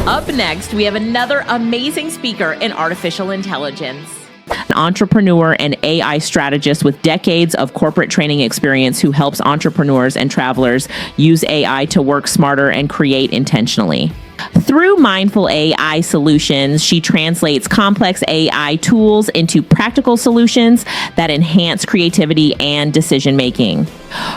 Up next, we have another amazing speaker in artificial intelligence. An entrepreneur and AI strategist with decades of corporate training experience who helps entrepreneurs and travelers use AI to work smarter and create intentionally. Through mindful AI solutions, she translates complex AI tools into practical solutions that enhance creativity and decision-making.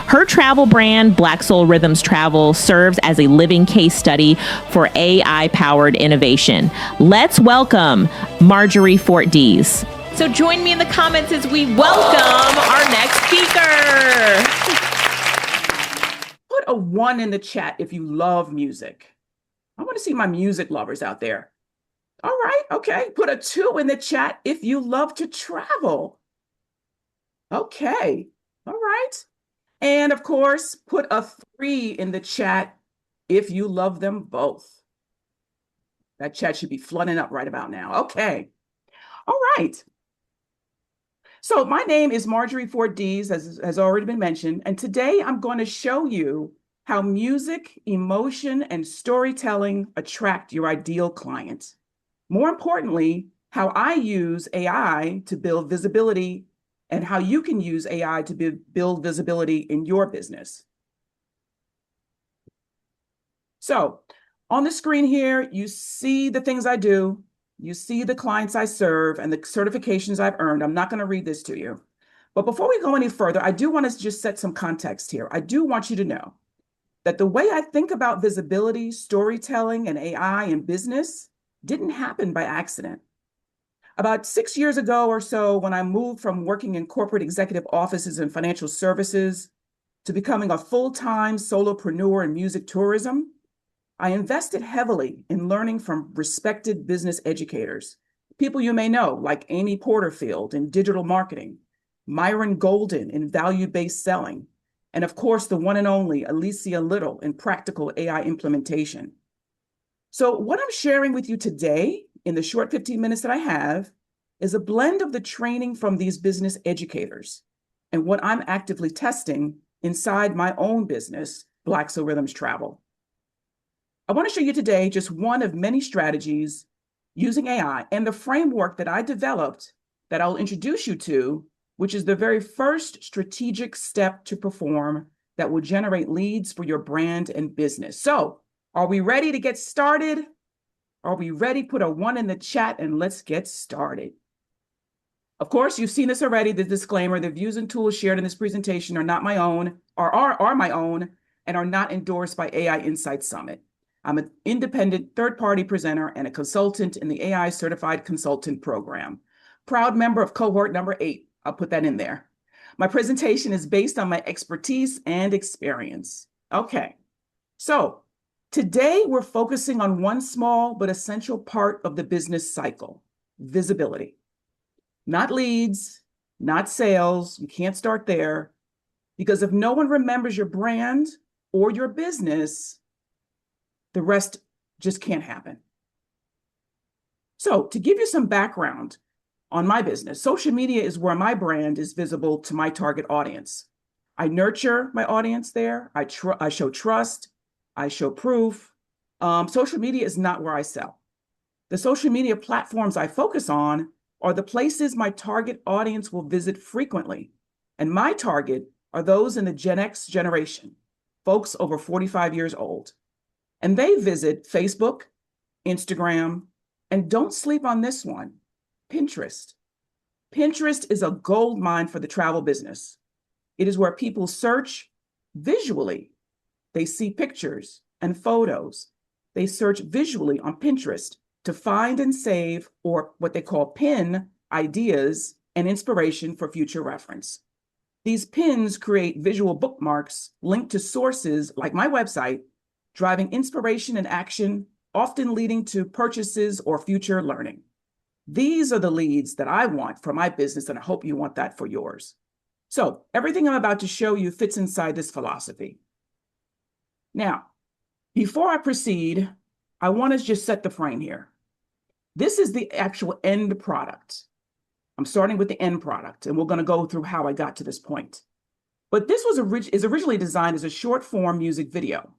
Her travel brand, Black Soul Rhythms Travel, serves as a living case study for AI-powered innovation. Let's welcome Marjorie Fort-Dees. So join me in the comments as we welcome our next speaker. Put a 1 in the chat if you love music. I want to see my music lovers out there. All right, okay. Put a 2 in the chat if you love to travel. Okay, all right. And of course, put a 3 in the chat if you love them both. That chat should be flooding up right about now. Okay, all right. So my name is Marjorie Fort-Dees, as has already been mentioned, and today I'm going to show you how music, emotion, and storytelling attract your ideal client. More importantly, how I use AI to build visibility and how you can use AI to build visibility in your business. So on the screen here, you see the things I do. You see the clients I serve and the certifications I've earned. I'm not going to read this to you. But before we go any further, I do want to just set some context here. I do want you to know that the way I think about visibility, storytelling, and AI in business didn't happen by accident. About 6 years ago or so, when I moved from working in corporate executive offices and financial services to becoming a full-time solopreneur in music tourism, I invested heavily in learning from respected business educators, people you may know, like Amy Porterfield in digital marketing, Myron Golden in value-based selling, and of course, the one and only Alicia Little in practical AI implementation. So what I'm sharing with you today in the short 15 minutes that I have is a blend of the training from these business educators and what I'm actively testing inside my own business, Black Soul Rhythms Travel. I want to show you today just one of many strategies using AI and the framework that I developed that I'll introduce you to, which is the very first strategic step to perform that will generate leads for your brand and business. So, are we ready to get started? Are we ready? Put a 1 in the chat and let's get started. Of course, you've seen this already, the disclaimer: the views and tools shared in this presentation are not my own, are my own, and are not endorsed by AI Insight Summit. I'm an independent third-party presenter and a consultant in the AI Certified Consultant Program. Proud member of cohort number 8. I'll put that in there. My presentation is based on my expertise and experience. Okay, so today we're focusing on one small but essential part of the business cycle: visibility. Not leads, not sales. You can't start there, because if no one remembers your brand or your business, the rest just can't happen. So to give you some background on my business, social media is where my brand is visible to my target audience. I nurture my audience there. I show trust. I show proof. Social media is not where I sell. The social media platforms I focus on are the places my target audience will visit frequently. And my target are those in the Gen X generation, folks over 45 years old. And they visit Facebook, Instagram, and don't sleep on this one, Pinterest. Pinterest is a gold mine for the travel business. It is where people search visually. They see pictures and photos. They search visually on Pinterest to find and save, or what they call pin, ideas and inspiration for future reference. These pins create visual bookmarks linked to sources like my website, driving inspiration and action, often leading to purchases or future learning. These are the leads that I want for my business, and I hope you want that for yours. So everything I'm about to show you fits inside this philosophy. Now, before I proceed, I want to just set the frame here. This is the actual end product. I'm starting with the end product, and we're going to go through how I got to this point. But this is originally designed as a short form music video.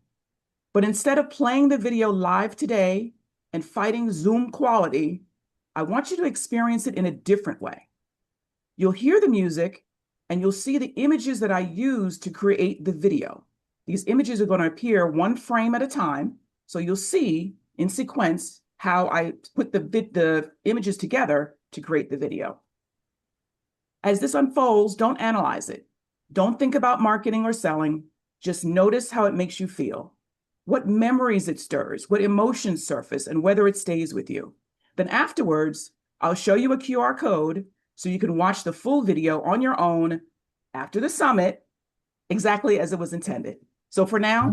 But instead of playing the video live today, and fighting Zoom quality, I want you to experience it in a different way. You'll hear the music and you'll see the images that I use to create the video. These images are going to appear one frame at a time. So you'll see in sequence how I put the images together to create the video. As this unfolds, don't analyze it. Don't think about marketing or selling. Just notice how it makes you feel, what memories it stirs, what emotions surface, and whether it stays with you. Then afterwards, I'll show you a QR code so you can watch the full video on your own after the summit, exactly as it was intended. So for now,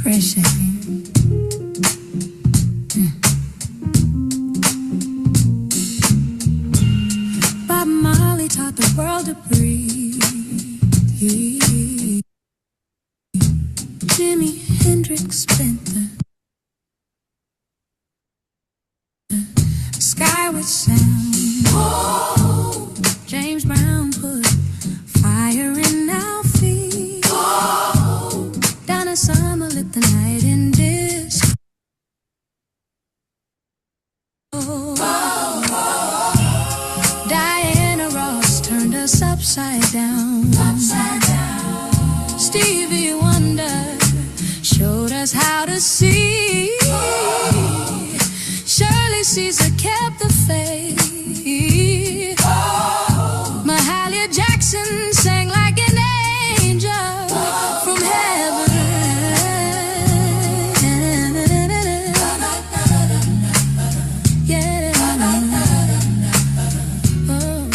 fresh Bob Marley taught the world to breathe. Jimi Hendrix spent the sky with sound. Oh, James Brown put fire in our feet. Oh, Donna Summer lit the night in disco. Oh, Diana Ross turned us upside down. Upside down. Stevie Wonder showed us how to see. Oh. Shirley Caesar kept the faith. Oh. Mahalia Jackson sang like an angel. Oh. From heaven. Yeah. Oh.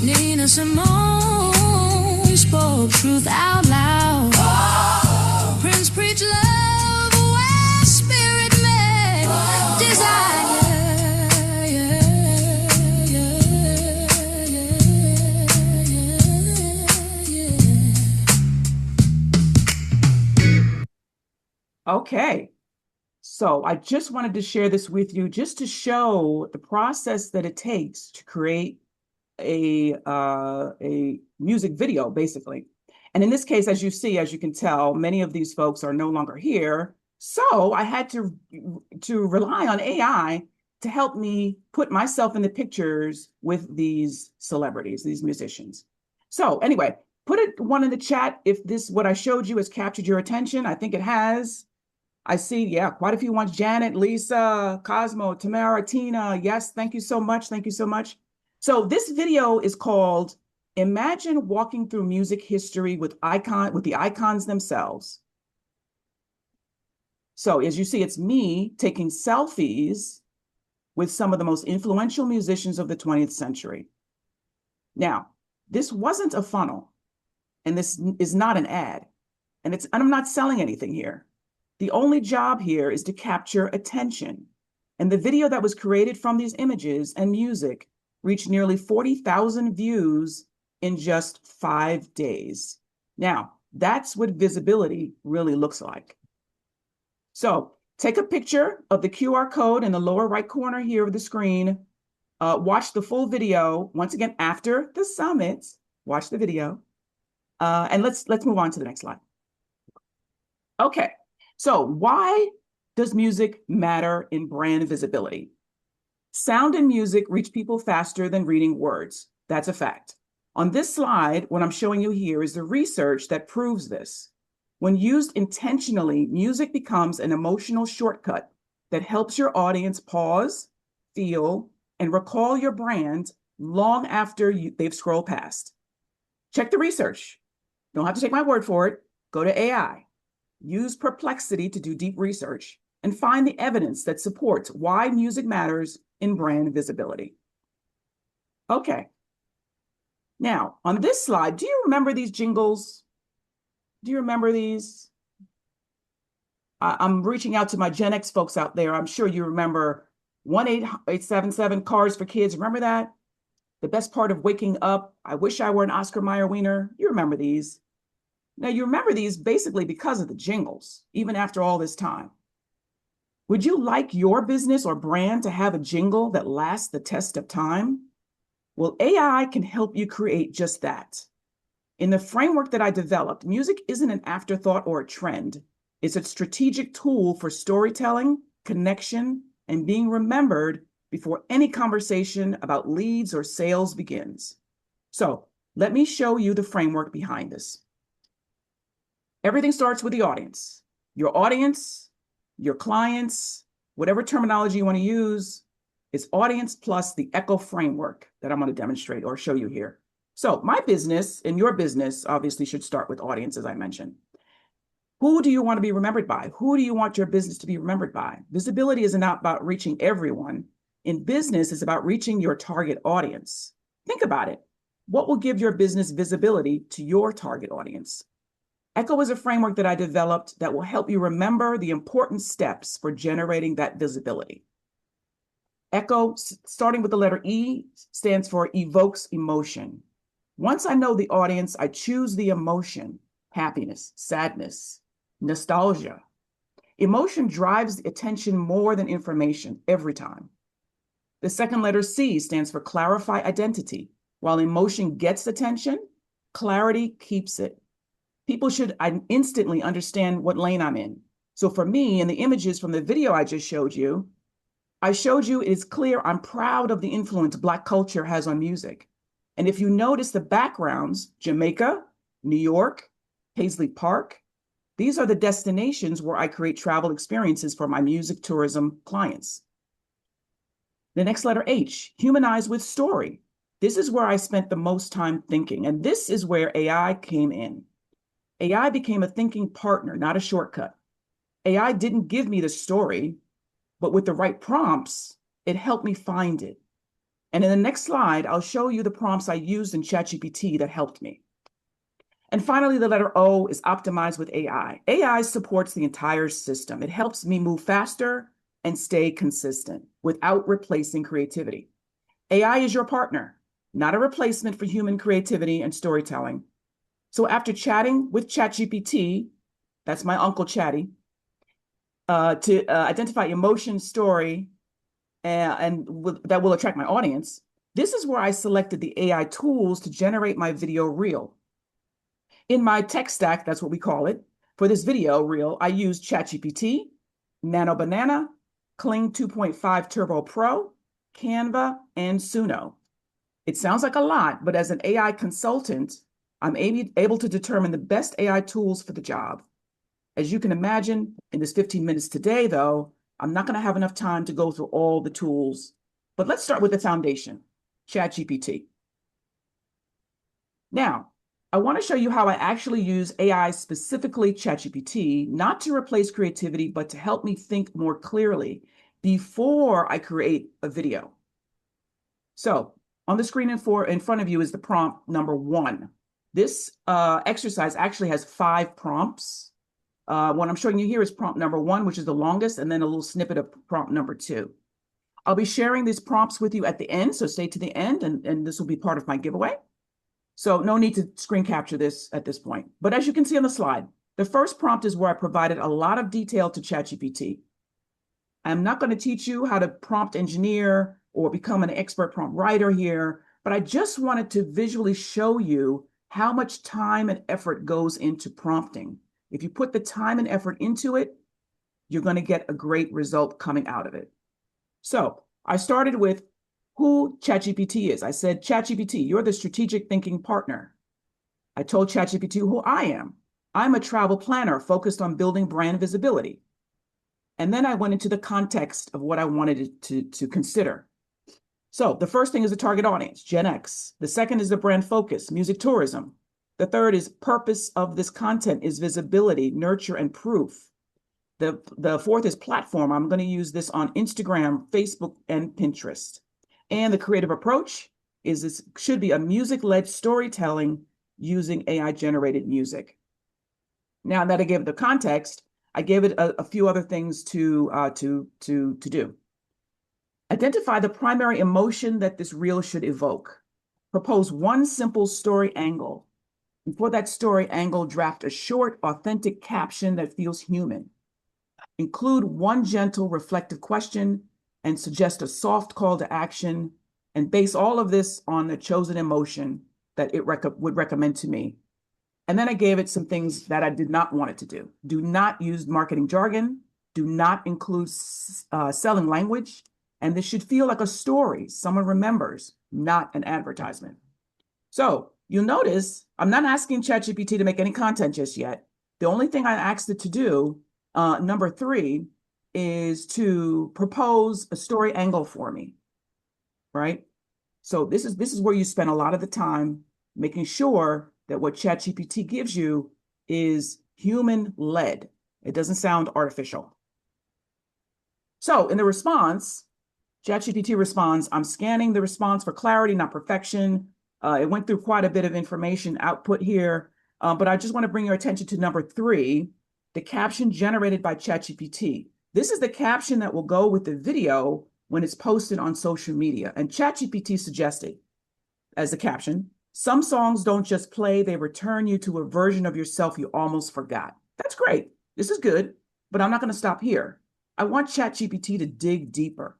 Nina Simone spoke truth out loud. Oh. Prince preached love where spirit met. Oh. Desire. okay. So I just wanted to share this with you just to show the process that it takes to create a music video, basically. And in this case, as you can tell, many of these folks are no longer here. So I had to rely on AI to help me put myself in the pictures with these celebrities, these musicians. So anyway, put one in the chat if what I showed you has captured your attention. I think it has. I see, yeah, quite a few ones. Janet, Lisa, Cosmo, Tamara, Tina. Yes, thank you so much. Thank you so much. So this video is called Imagine Walking Through Music History with the icons themselves. So as you see, it's me taking selfies with some of the most influential musicians of the 20th century. Now, this wasn't a funnel, and this is not an ad, and I'm not selling anything here. The only job here is to capture attention. And the video that was created from these images and music reached nearly 40,000 views in just 5 days. Now, that's what visibility really looks like. So take a picture of the QR code in the lower right corner here of the screen. Watch the full video. Once again, after the summit, watch the video. And let's move on to the next slide. Okay. So why does music matter in brand visibility? Sound and music reach people faster than reading words. That's a fact. On this slide, what I'm showing you here is the research that proves this. When used intentionally, music becomes an emotional shortcut that helps your audience pause, feel, and recall your brand long after they've scrolled past. Check the research. Don't have to take my word for it. Go to AI. Use Perplexity to do deep research and find the evidence that supports why music matters in brand visibility. Okay. Now, on this slide, do you remember these jingles? Do you remember these? I'm reaching out to my Gen X folks out there. I'm sure you remember 1-877-CARS for kids. Remember that? The best part of waking up. I wish I were an Oscar Mayer wiener. You remember these. Now, you remember these basically because of the jingles, even after all this time. Would you like your business or brand to have a jingle that lasts the test of time? Well, AI can help you create just that. In the framework that I developed, music isn't an afterthought or a trend. It's a strategic tool for storytelling, connection, and being remembered before any conversation about leads or sales begins. So let me show you the framework behind this. Everything starts with the audience. Your audience, your clients, whatever terminology you want to use, is audience plus the 𝐷𝐸 framework that I'm going to demonstrate or show you here. So my business and your business obviously should start with audience, as I mentioned. Who do you want to be remembered by? Who do you want your business to be remembered by? Visibility is not about reaching everyone. In business, it's about reaching your target audience. Think about it. What will give your business visibility to your target audience? 𝐷𝐸 is a framework that I developed that will help you remember the important steps for generating that visibility. 𝐷𝐸, starting with the letter E, stands for evokes emotion. Once I know the audience, I choose the emotion: happiness, sadness, nostalgia. Emotion drives attention more than information every time. The second letter C stands for clarify identity. While emotion gets attention, clarity keeps it. People should instantly understand what lane I'm in. So for me, in the images from the video I just showed you, it is clear I'm proud of the influence Black culture has on music. And if you notice the backgrounds, Jamaica, New York, Paisley Park, these are the destinations where I create travel experiences for my music tourism clients. The next letter H, humanize with story. This is where I spent the most time thinking, and this is where AI came in. AI became a thinking partner, not a shortcut. AI didn't give me the story, but with the right prompts, it helped me find it. And in the next slide, I'll show you the prompts I used in ChatGPT that helped me. And finally, the letter O is optimize with AI. AI supports the entire system. It helps me move faster and stay consistent without replacing creativity. AI is your partner, not a replacement for human creativity and storytelling. So after chatting with ChatGPT, that's my Uncle Chatty, to identify emotion, story, that will attract my audience, this is where I selected the AI tools to generate my video reel. In my tech stack, that's what we call it, for this video reel, I used ChatGPT, Nano Banana, Kling 2.5 Turbo Pro, Canva, and Suno. It sounds like a lot, but as an AI consultant, I'm able to determine the best AI tools for the job. As you can imagine, in this 15 minutes today, though, I'm not going to have enough time to go through all the tools, but let's start with the foundation, ChatGPT. Now, I want to show you how I actually use AI, specifically ChatGPT, not to replace creativity, but to help me think more clearly before I create a video. So on the screen in front of you is the prompt number 1. This exercise actually has 5 prompts. What I'm showing you here is prompt number 1, which is the longest, and then a little snippet of prompt number 2. I'll be sharing these prompts with you at the end, so stay to the end, and this will be part of my giveaway. So no need to screen capture this at this point. But as you can see on the slide, the first prompt is where I provided a lot of detail to ChatGPT. I'm not going to teach you how to prompt engineer or become an expert prompt writer here, but I just wanted to visually show you how much time and effort goes into prompting. If you put the time and effort into it, you're going to get a great result coming out of it. So I started with who ChatGPT is. I said, ChatGPT, you're the strategic thinking partner. I told ChatGPT who I am. I'm a travel planner focused on building brand visibility. And then I went into the context of what I wanted to consider. So the first thing is the target audience, Gen X. The second is the brand focus, music tourism. The third is purpose of this content is visibility, nurture, and proof. The fourth is platform. I'm going to use this on Instagram, Facebook, and Pinterest. And the creative approach is this should be a music-led storytelling using AI-generated music. Now that I gave it the context, I gave it a few other things to do. Identify the primary emotion that this reel should evoke. Propose one simple story angle. And for that story angle, draft a short, authentic caption that feels human. Include one gentle reflective question and suggest a soft call to action, and base all of this on the chosen emotion that it would recommend to me. And then I gave it some things that I did not want it to do. Do not use marketing jargon. Do not include selling language. And this should feel like a story someone remembers, not an advertisement. So you'll notice I'm not asking ChatGPT to make any content just yet. The only thing I asked it to do, number 3, is to propose a story angle for me, right? So this is where you spend a lot of the time making sure that what ChatGPT gives you is human-led. It doesn't sound artificial. So in the response, ChatGPT responds, I'm scanning the response for clarity, not perfection. It went through quite a bit of information output here, but I just want to bring your attention to number 3, the caption generated by ChatGPT. This is the caption that will go with the video when it's posted on social media. And ChatGPT suggested as the caption, some songs don't just play, they return you to a version of yourself you almost forgot. That's great. This is good, but I'm not going to stop here. I want ChatGPT to dig deeper.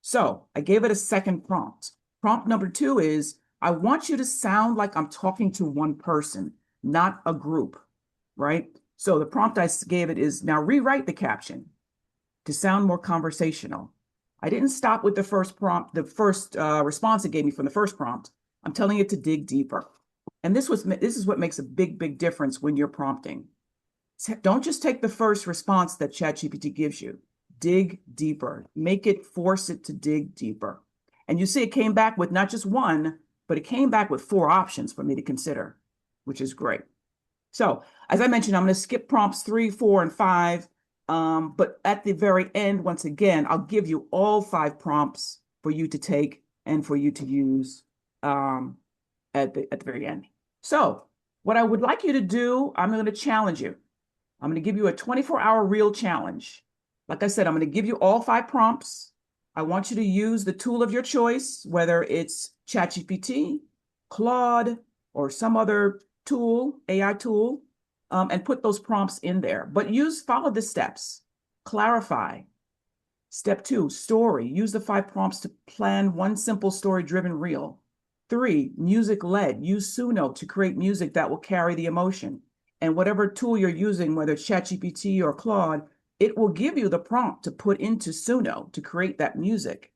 So I gave it a second prompt. Prompt number 2 is, I want you to sound like I'm talking to one person, not a group, right? So the prompt I gave it is, now rewrite the caption to sound more conversational. I didn't stop with the first prompt, the first response it gave me from the first prompt. I'm telling it to dig deeper. And this is what makes a big, big difference when you're prompting. Don't just take the first response that ChatGPT gives you. Dig deeper. Force it to dig deeper. And you see it came back with not just one, but it came back with 4 options for me to consider, which is great. So as I mentioned, I'm going to skip prompts 3, 4, and 5. But at the very end, once again, I'll give you all 5 prompts for you to take and for you to use at the very end. So what I would like you to do, I'm going to challenge you. I'm going to give you a 24-hour reel challenge. Like I said, I'm going to give you all 5 prompts. I want you to use the tool of your choice, whether it's ChatGPT, Claude, or some other tool, AI tool, and put those prompts in there. But follow the steps. Clarify. Step 2, story. Use the 5 prompts to plan one simple story-driven reel. 3, music-led. Use Suno to create music that will carry the emotion. And whatever tool you're using, whether it's ChatGPT or Claude, it will give you the prompt to put into Suno to create that music.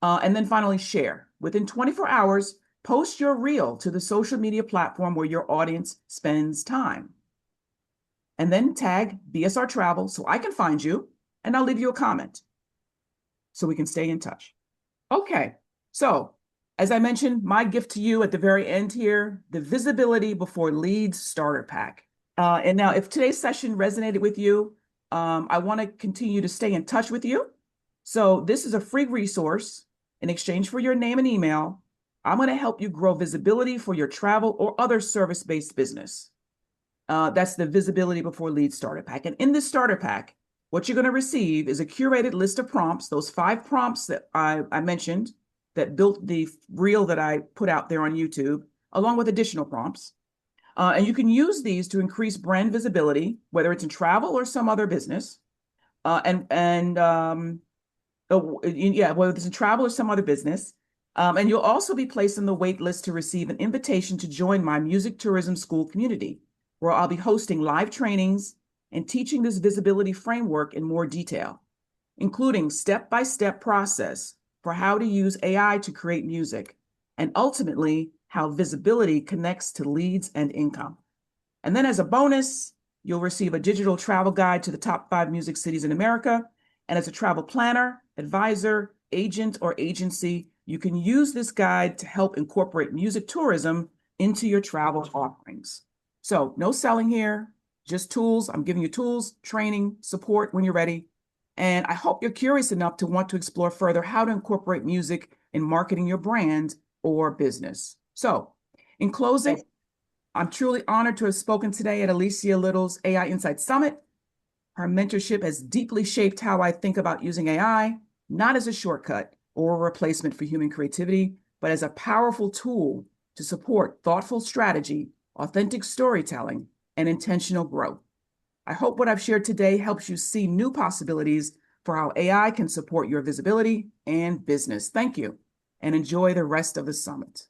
And then finally, share. Within 24 hours, post your reel to the social media platform where your audience spends time. And then tag BSR Travel so I can find you, and I'll leave you a comment so we can stay in touch. Okay, so as I mentioned, my gift to you at the very end here, the Visibility Before Leads Starter Pack. And now if today's session resonated with you, I want to continue to stay in touch with you. So this is a free resource. In exchange for your name and email, I'm going to help you grow visibility for your travel or other service-based business. That's the Visibility Before Leads Starter Pack. And in this starter pack, what you're going to receive is a curated list of prompts, those 5 prompts that I mentioned that built the reel that I put out there on YouTube, along with additional prompts. And you can use these to increase brand visibility, whether it's in travel or some other business. Whether it's in travel or some other business. And you'll also be placed on the wait list to receive an invitation to join my music tourism school community, where I'll be hosting live trainings and teaching this visibility framework in more detail, including step-by-step process for how to use AI to create music, and ultimately how visibility connects to leads and income. And then as a bonus, you'll receive a digital travel guide to the top 5 music cities in America. And as a travel planner, advisor, agent, or agency, you can use this guide to help incorporate music tourism into your travel offerings. So no selling here, just tools. I'm giving you tools, training, support when you're ready. And I hope you're curious enough to want to explore further how to incorporate music in marketing your brand or business. So in closing, I'm truly honored to have spoken today at 𝐔𝐬𝐢𝐧𝐠 AI Insight Summit. Her mentorship has deeply shaped how I think about using AI, not as a shortcut or a replacement for human creativity, but as a powerful tool to support thoughtful strategy, authentic storytelling, and intentional growth. I hope what I've shared today helps you see new possibilities for how AI can support your visibility and business. Thank you, and enjoy the rest of the summit.